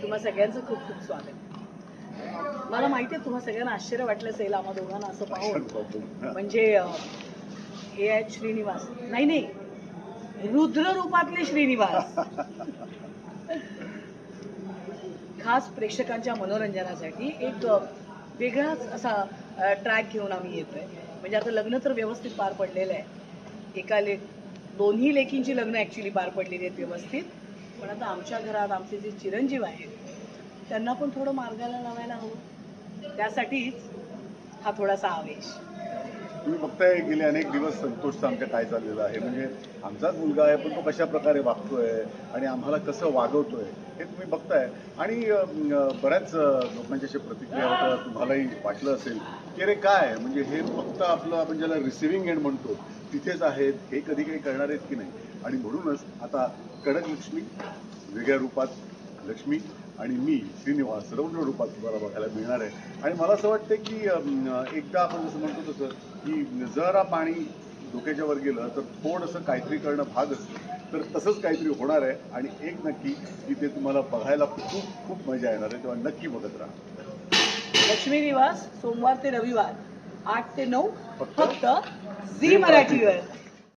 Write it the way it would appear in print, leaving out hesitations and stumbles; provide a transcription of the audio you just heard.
तुम्हा सगळ्यांचं खूप खूप स्वागत. मला माहिती आहे तुम्हा सगळ्यांना आश्चर्य वाटलं असेल आम्हा दोघांना असं पाहून. म्हणजे हे आहेत श्रीनिवास, नाही रुद्र रूपातले श्रीनिवास. खास प्रेक्षकांच्या मनोरंजनासाठी एक वेगळाच असा ट्रॅक घेऊन आम्ही येतोय. म्हणजे आता लग्न तर व्यवस्थित पार पडलेलं आहे. दोन्ही लेकींची लग्न ॲक्च्युली पार पडलेली आहेत व्यवस्थित. पण आता आमच्या घरात आमचे जे चिरंजीव आहेत त्यांना पण थोडं मार्गाला लावायला हवं. त्यासाठीच हा थोडासा आवेश. तुम्ही बघताय गेले अनेक दिवस संतोषचं आमच्या काय चाललेलं आहे. म्हणजे आमचाच मुलगा आहे पण तो कशा प्रकारे वागतोय आणि आम्हाला कसं वागवतोय हे तुम्ही बघताय. आणि बऱ्याच लोकांच्या अशा प्रतिक्रिया होत्या. तुम्हालाही वाटलं असेल की रे काय म्हणजे हे फक्त आपलं आपण ज्याला रिसिव्हिंग एंड म्हणतो तिथेच आहेत, हे कधी काही करणार आहेत की नाही. आणि म्हणूनच आता कडक लक्ष्मी वेगळ्या रूपात लक्ष्मी आणि मी श्रीनिवास रौद्र रूपात तुम्हाला बघायला मिळणार आहे. आणि मला असं वाटतं की एकदा आपण जसं म्हणतो तसं की जरा पाणी डोक्याच्या वर गेलं तर थोडंसं काहीतरी करणं भाग असतं. तर तसंच काहीतरी होणार आहे आणि एक नक्की की ते तुम्हाला बघायला खूप खूप मजा येणार आहे. तेव्हा नक्की बघत राहा. लक्ष्मी निवास सोमवार ते रविवार 8 ते 9 फक्त झी मराठीवर.